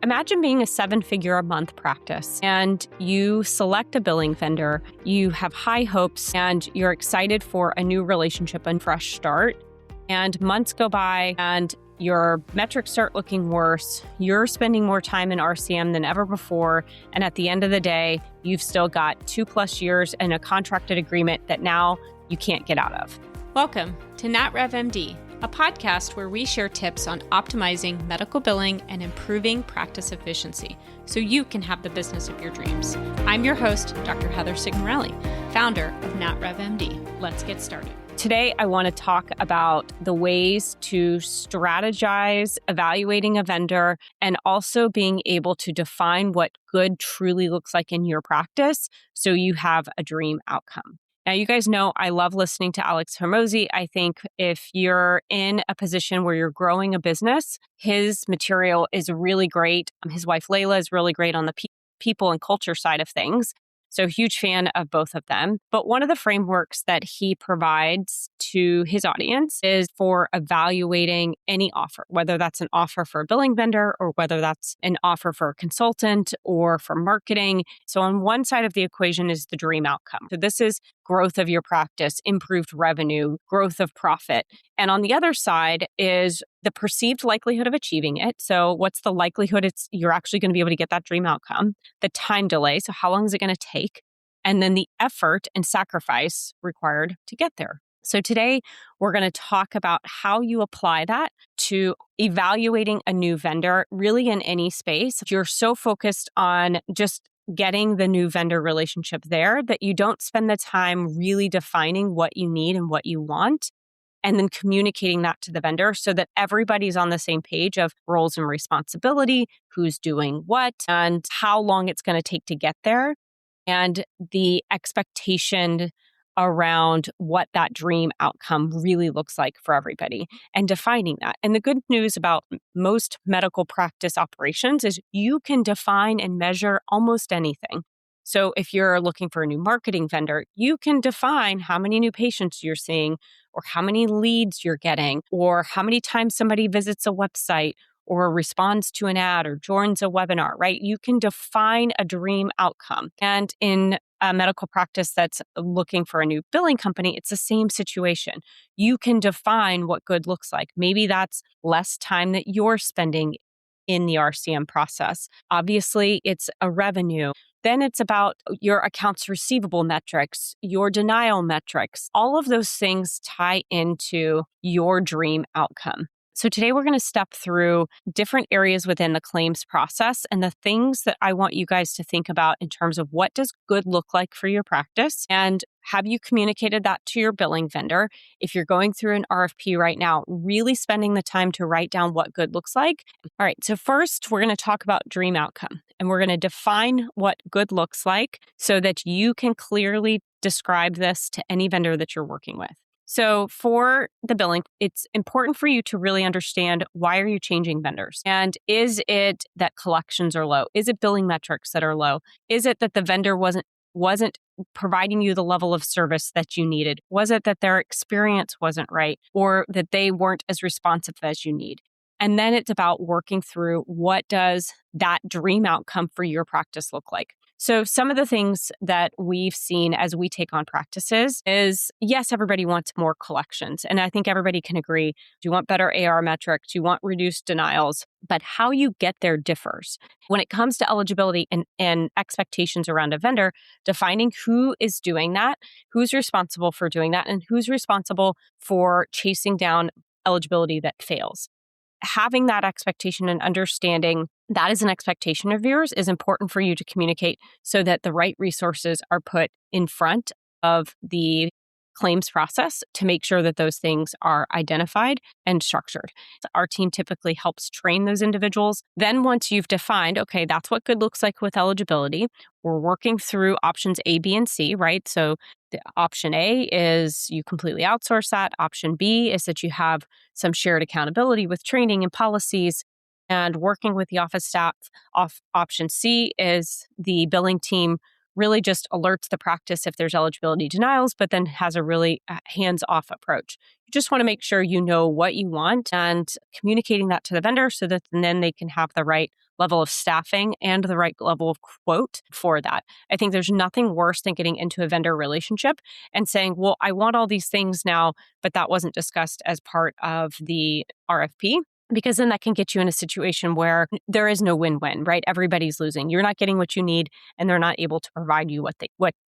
Imagine being a 7-figure a month practice and you select a billing vendor, you have high hopes and you're excited for a new relationship and fresh start. And months go by and your metrics start looking worse. You're spending more time in RCM than ever before. And at the end of the day, you've still got 2+ years and a contracted agreement that now you can't get out of. Welcome to NatRevMD, a podcast where we share tips on optimizing medical billing and improving practice efficiency so you can have the business of your dreams. I'm your host, Dr. Heather Signorelli, founder of NatRevMD. Let's get started. Today, I want to talk about the ways to strategize evaluating a vendor and also being able to define what good truly looks like in your practice so you have a dream outcome. Now, you guys know I love listening to Alex Hormozi. I think if you're in a position where you're growing a business, his material is really great. His wife, Layla, is really great on the people and culture side of things. So huge fan of both of them. But one of the frameworks that he provides to his audience is for evaluating any offer, whether that's an offer for a billing vendor or whether that's an offer for a consultant or for marketing. So on one side of the equation is the dream outcome. So this is growth of your practice, improved revenue, growth of profit. And on the other side is the perceived likelihood of achieving it. So what's the likelihood you're actually going to be able to get that dream outcome? The time delay. So how long is it going to take? And then the effort and sacrifice required to get there. So today we're going to talk about how you apply that to evaluating a new vendor, really in any space. If you're so focused on just getting the new vendor relationship there that you don't spend the time really defining what you need and what you want, and then communicating that to the vendor so that everybody's on the same page of roles and responsibility, who's doing what, and how long it's going to take to get there, and the expectation around what that dream outcome really looks like for everybody and defining that. And the good news about most medical practice operations is you can define and measure almost anything. So if you're looking for a new marketing vendor, you can define how many new patients you're seeing or how many leads you're getting or how many times somebody visits a website or responds to an ad or joins a webinar, right? You can define a dream outcome. And in a medical practice that's looking for a new billing company, it's the same situation. You can define what good looks like. Maybe that's less time that you're spending in the RCM process. Obviously, it's a revenue. Then it's about your accounts receivable metrics, your denial metrics. All of those things tie into your dream outcome. So today we're going to step through different areas within the claims process and the things that I want you guys to think about in terms of what does good look like for your practice and have you communicated that to your billing vendor? If you're going through an RFP right now, really spending the time to write down what good looks like. All right, so first we're going to talk about dream outcome and we're going to define what good looks like so that you can clearly describe this to any vendor that you're working with. So for the billing, it's important for you to really understand why are you changing vendors? And is it that collections are low? Is it billing metrics that are low? Is it that the vendor wasn't providing you the level of service that you needed? Was it that their experience wasn't right or that they weren't as responsive as you need? And then it's about working through what does that dream outcome for your practice look like? So some of the things that we've seen as we take on practices is, yes, everybody wants more collections. And I think everybody can agree. You want better AR metrics, you want reduced denials, but how you get there differs. When it comes to eligibility and expectations around a vendor, defining who is doing that, who's responsible for doing that, and who's responsible for chasing down eligibility that fails. Having that expectation and understanding that is an expectation of yours is important for you to communicate so that the right resources are put in front of the claims process to make sure that those things are identified and structured. Our team typically helps train those individuals. Then once you've defined, okay, that's what good looks like with eligibility, we're working through options A, B, and C, right? So the option A is you completely outsource that. Option B is that you have some shared accountability with training and policies and working with the office staff. Option C is the billing team really just alerts the practice if there's eligibility denials, but then has a really hands-off approach. You just want to make sure you know what you want and communicating that to the vendor so that then they can have the right level of staffing and the right level of quote for that. I think there's nothing worse than getting into a vendor relationship and saying, well, I want all these things now, but that wasn't discussed as part of the RFP. Because then that can get you in a situation where there is no win-win, right? Everybody's losing. You're not getting what you need, and they're not able to provide you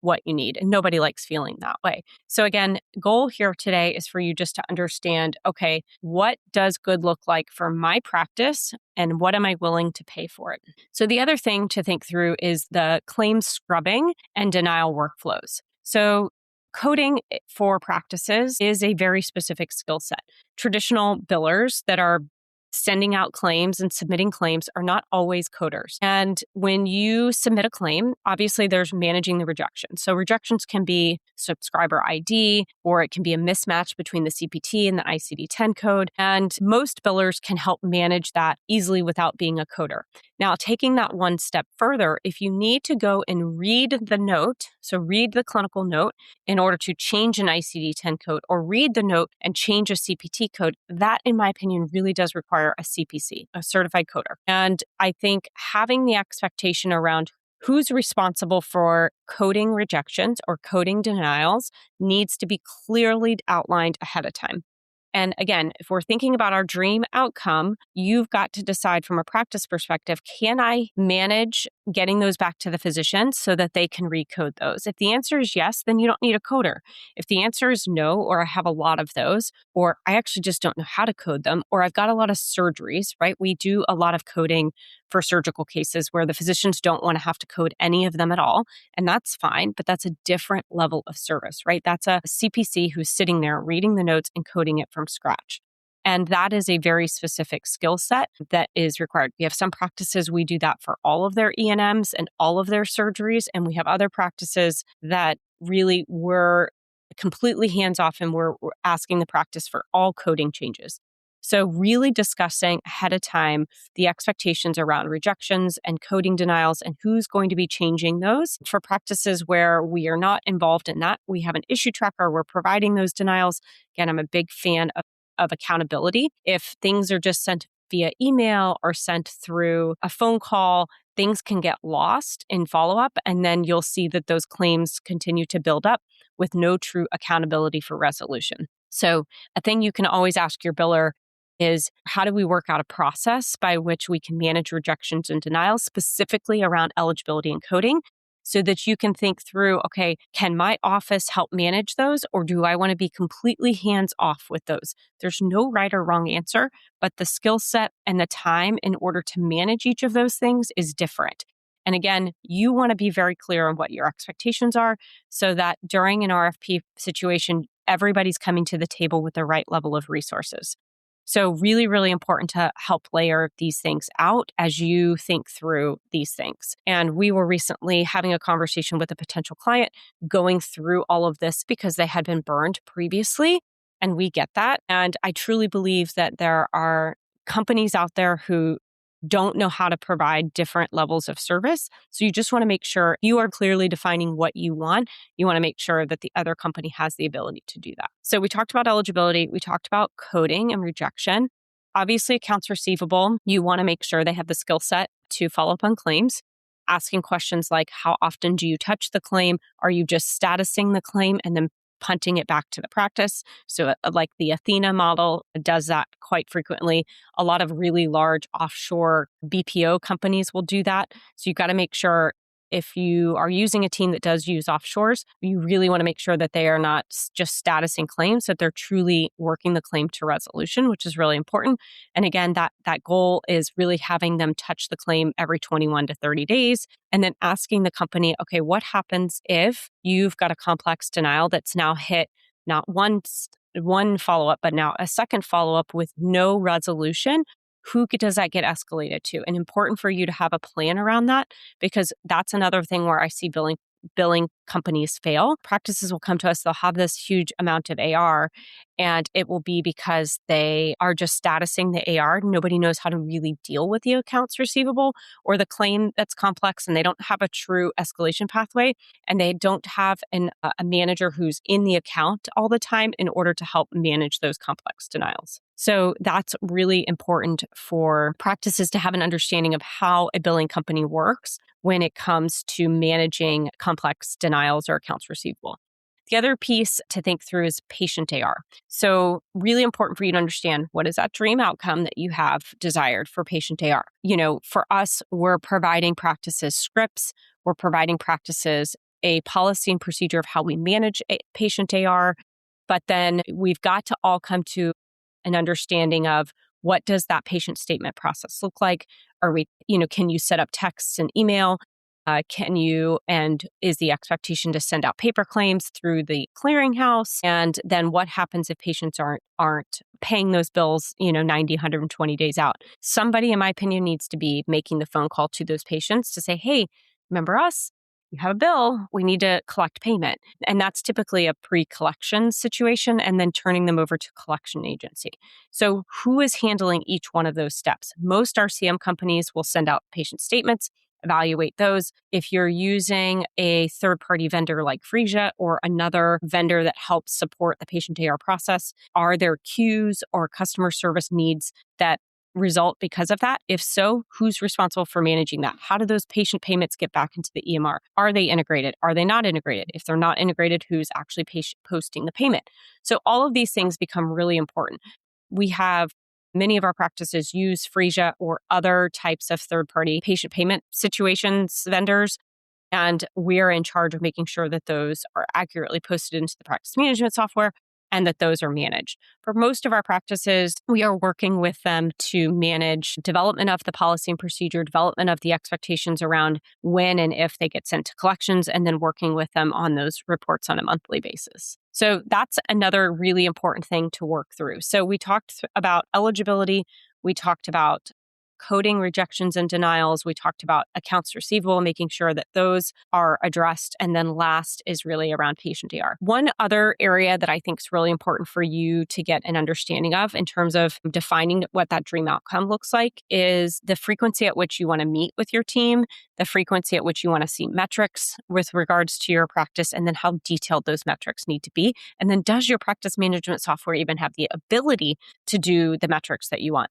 what you need. And nobody likes feeling that way. So again, goal here today is for you just to understand, okay, what does good look like for my practice, and what am I willing to pay for it? So the other thing to think through is the claim scrubbing and denial workflows. So coding for practices is a very specific skill set. Traditional billers that are sending out claims and submitting claims are not always coders. And when you submit a claim, obviously there's managing the rejection. So rejections can be subscriber ID, or it can be a mismatch between the CPT and the ICD-10 code. And most billers can help manage that easily without being a coder. Now, taking that one step further, if you need to go and read the note, so read the clinical note in order to change an ICD-10 code, or read the note and change a CPT code, that, in my opinion, really does require a CPC, a certified coder. And I think having the expectation around who's responsible for coding rejections or coding denials needs to be clearly outlined ahead of time. And again, if we're thinking about our dream outcome, you've got to decide from a practice perspective, can I manage getting those back to the physician so that they can recode those? If the answer is yes, then you don't need a coder. If the answer is no, or I have a lot of those, or I actually just don't know how to code them, or I've got a lot of surgeries, right? We do a lot of coding for surgical cases where the physicians don't want to have to code any of them at all. And that's fine, but that's a different level of service, right? That's a CPC who's sitting there reading the notes and coding it from scratch. And that is a very specific skill set that is required. We have some practices, we do that for all of their E&Ms and all of their surgeries. And we have other practices that really were completely hands-off, and we're asking the practice for all coding changes. So really discussing ahead of time the expectations around rejections and coding denials and who's going to be changing those. For practices where we are not involved in that, we have an issue tracker, we're providing those denials. Again, I'm a big fan of accountability. If things are just sent via email or sent through a phone call, things can get lost in follow-up, and then you'll see that those claims continue to build up with no true accountability for resolution. So a thing you can always ask your biller is, how do we work out a process by which we can manage rejections and denials, specifically around eligibility and coding, so that you can think through, okay, can my office help manage those, or do I want to be completely hands off with those? There's no right or wrong answer, but the skill set and the time in order to manage each of those things is different. And again, you want to be very clear on what your expectations are so that during an RFP situation, everybody's coming to the table with the right level of resources. So really, really important to help layer these things out as you think through these things. And we were recently having a conversation with a potential client going through all of this because they had been burned previously. And we get that. And I truly believe that there are companies out there who don't know how to provide different levels of service. So you just want to make sure you are clearly defining what you want. You want to make sure that the other company has the ability to do that. So we talked about eligibility. We talked about coding and rejection. Obviously, accounts receivable, you want to make sure they have the skill set to follow up on claims. Asking questions like, how often do you touch the claim? Are you just statusing the claim and then punting it back to the practice? So like the Athena model does that quite frequently. A lot of really large offshore BPO companies will do that. So you've got to make sure, if you are using a team that does use offshores, you really want to make sure that they are not just statusing claims, that they're truly working the claim to resolution, which is really important. And again, that goal is really having them touch the claim every 21 to 30 days, and then asking the company, okay, what happens if you've got a complex denial that's now hit not one follow-up, but now a second follow-up with no resolution? Who does that get escalated to? And important for you to have a plan around that, because that's another thing where I see billing companies fail. Practices will come to us, they'll have this huge amount of AR, and it will be because they are just statusing the AR. Nobody knows how to really deal with the accounts receivable or the claim that's complex, and they don't have a true escalation pathway, and they don't have a manager who's in the account all the time in order to help manage those complex denials. So that's really important for practices to have an understanding of how a billing company works when it comes to managing complex denials or accounts receivable. The other piece to think through is patient AR. So really important for you to understand, what is that dream outcome that you have desired for patient AR? For us, we're providing practices scripts, we're providing practices a policy and procedure of how we manage patient AR, but then we've got to all come to an understanding of, what does that patient statement process look like? Can you set up texts and email? Is the expectation to send out paper claims through the clearinghouse? And then what happens if patients aren't paying those bills, 90, 120 days out? Somebody, in my opinion, needs to be making the phone call to those patients to say, hey, remember us? You have a bill, we need to collect payment. And that's typically a pre-collection situation, and then turning them over to collection agency. So who is handling each one of those steps? Most RCM companies will send out patient statements, evaluate those. If you're using a third-party vendor like Phreesia or another vendor that helps support the patient AR process, are there queues or customer service needs that result because of that? If so, who's responsible for managing that? How do those patient payments get back into the EMR? Are they integrated? Are they not integrated? If they're not integrated, who's actually posting the payment? So all of these things become really important. We have many of our practices use Phreesia or other types of third-party patient payment situations vendors, and we're in charge of making sure that those are accurately posted into the practice management software and that those are managed. For most of our practices, we are working with them to manage development of the policy and procedure, development of the expectations around when and if they get sent to collections, and then working with them on those reports on a monthly basis. So that's another really important thing to work through. So we talked about eligibility, we talked about coding rejections and denials. We talked about accounts receivable, making sure that those are addressed. And then last is really around patient AR. One other area that I think is really important for you to get an understanding of in terms of defining what that dream outcome looks like is the frequency at which you want to meet with your team, the frequency at which you want to see metrics with regards to your practice, and then how detailed those metrics need to be. And then does your practice management software even have the ability to do the metrics that you want?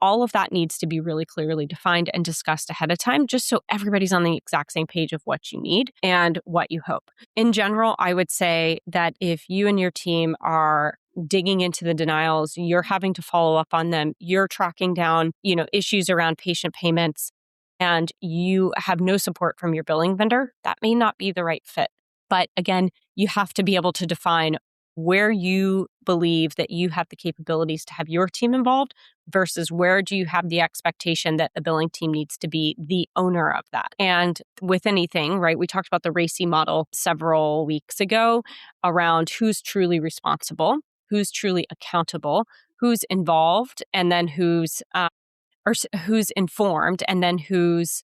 All of that needs to be really clearly defined and discussed ahead of time, just so everybody's on the exact same page of what you need and what you hope. In general, I would say that if you and your team are digging into the denials, you're having to follow up on them, you're tracking down, issues around patient payments, and you have no support from your billing vendor, that may not be the right fit. But again, you have to be able to define where you believe that you have the capabilities to have your team involved versus where do you have the expectation that the billing team needs to be the owner of that. And with anything, right, we talked about the RACI model several weeks ago around who's truly responsible, who's truly accountable, who's involved, and then who's informed, and then who's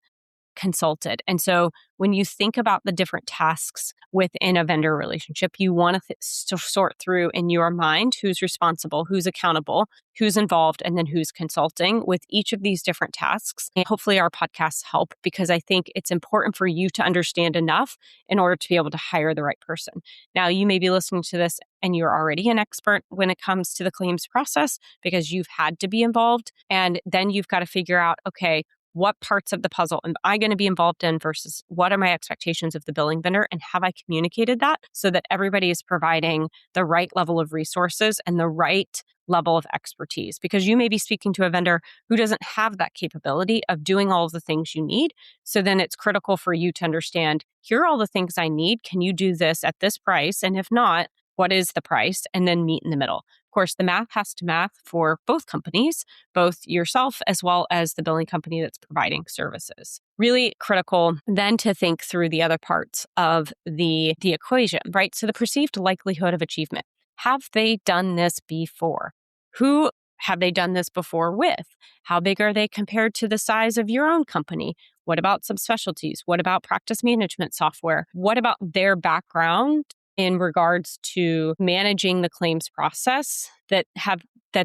consulted. And so when you think about the different tasks within a vendor relationship, you want to sort through in your mind who's responsible, who's accountable, who's involved, and then who's consulting with each of these different tasks. And hopefully our podcasts help, because I think it's important for you to understand enough in order to be able to hire the right person. Now, you may be listening to this and you're already an expert when it comes to the claims process because you've had to be involved. And then you've got to figure out, okay, what parts of the puzzle am I going to be involved in versus what are my expectations of the billing vendor? And have I communicated that so that everybody is providing the right level of resources and the right level of expertise? Because you may be speaking to a vendor who doesn't have that capability of doing all of the things you need. So then it's critical for you to understand, here are all the things I need. Can you do this at this price? And if not, what is the price? And then meet in the middle. Of course, the math has to math for both companies, both yourself as well as the billing company that's providing services. Really critical then to think through the other parts of the equation, right? So the perceived likelihood of achievement. Have they done this before? Who have they done this before with? How big are they compared to the size of your own company? What about subspecialties? What about practice management software? What about their background in regards to managing the claims process that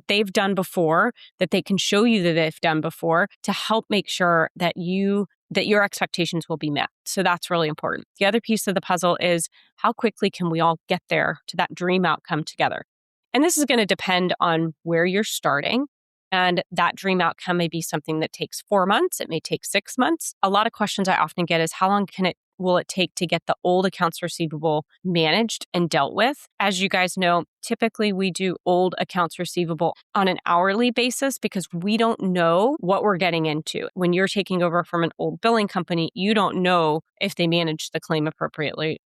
they've done before, that they can show you that they've done before to help make sure that your expectations will be met. So that's really important. The other piece of the puzzle is how quickly can we all get there to that dream outcome together? And this is going to depend on where you're starting. And that dream outcome may be something that takes 4 months. It may take 6 months. A lot of questions I often get is how long will it take to get the old accounts receivable managed and dealt with? As you guys know, typically we do old accounts receivable on an hourly basis because we don't know what we're getting into. When you're taking over from an old billing company, you don't know if they managed the claim appropriately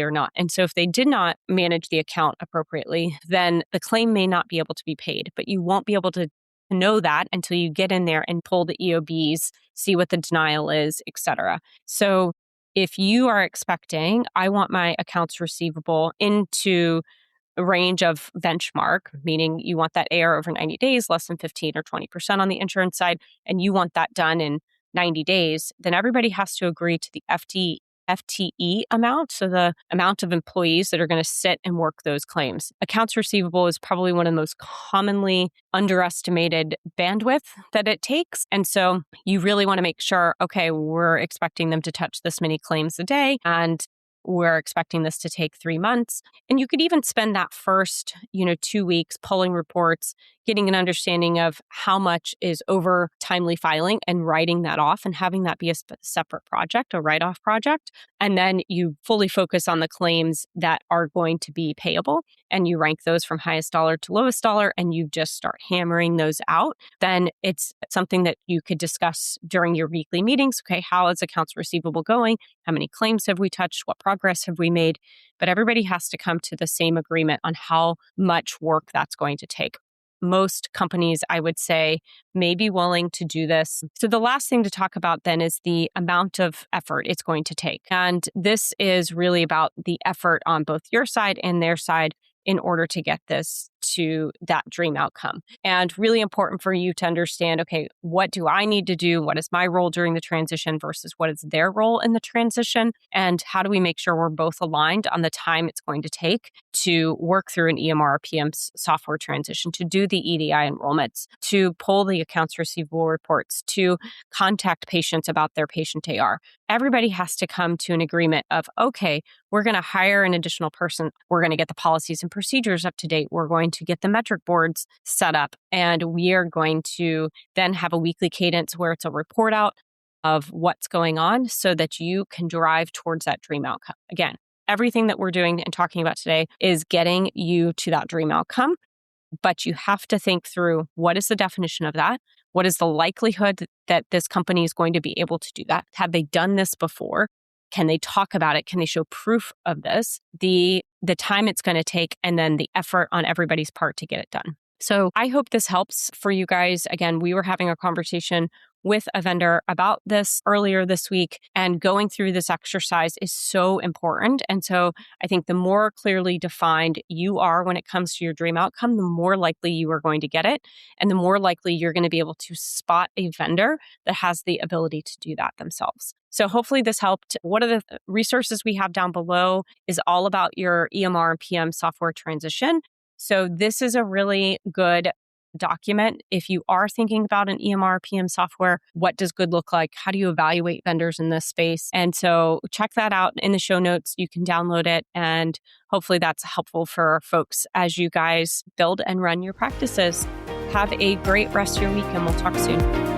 or not. And so if they did not manage the account appropriately, then the claim may not be able to be paid, but you won't be able to know that until you get in there and pull the EOBs, see what the denial is, et cetera. So if you are expecting, I want my accounts receivable into a range of benchmark, meaning you want that AR over 90 days, less than 15 or 20% on the insurance side, and you want that done in 90 days, then everybody has to agree to the FTE amount, so the amount of employees that are going to sit and work those claims. Accounts receivable is probably one of the most commonly underestimated bandwidth that it takes. And so you really want to make sure, okay, we're expecting them to touch this many claims a day, and we're expecting this to take 3 months. And you could even spend that first, 2 weeks pulling reports, getting an understanding of how much is over timely filing and writing that off and having that be a separate project, a write-off project. And then you fully focus on the claims that are going to be payable and you rank those from highest dollar to lowest dollar and you just start hammering those out. Then it's something that you could discuss during your weekly meetings. Okay, how is accounts receivable going? How many claims have we touched? What progress have we made? But everybody has to come to the same agreement on how much work that's going to take. Most companies, I would say, may be willing to do this. So the last thing to talk about then is the amount of effort it's going to take. And this is really about the effort on both your side and their side in order to get this to that dream outcome. And really important for you to understand, okay, what do I need to do? What is my role during the transition versus what is their role in the transition? And how do we make sure we're both aligned on the time it's going to take to work through an EMR or PM software transition, to do the EDI enrollments, to pull the accounts receivable reports, to contact patients about their patient AR. Everybody has to come to an agreement of, okay, we're going to hire an additional person. We're going to get the policies and procedures up to date. We're going to get the metric boards set up. And we are going to then have a weekly cadence where it's a report out of what's going on so that you can drive towards that dream outcome. Again, everything that we're doing and talking about today is getting you to that dream outcome. But you have to think through, what is the definition of that? What is the likelihood that this company is going to be able to do that? Have they done this before? Can they talk about it? Can they show proof of this? The time it's going to take, and then the effort on everybody's part to get it done. So I hope this helps for you guys. Again, we were having a conversation with a vendor about this earlier this week, and going through this exercise is so important. And so I think the more clearly defined you are when it comes to your dream outcome, the more likely you are going to get it. And the more likely you're going to be able to spot a vendor that has the ability to do that themselves. So hopefully this helped. One of the resources we have down below is all about your EMR and PM software transition. So this is a really good document. If you are thinking about an EMR PM software, what does good look like? How do you evaluate vendors in this space? And so check that out in the show notes. You can download it, and hopefully that's helpful for folks as you guys build and run your practices. Have a great rest of your week, and we'll talk soon.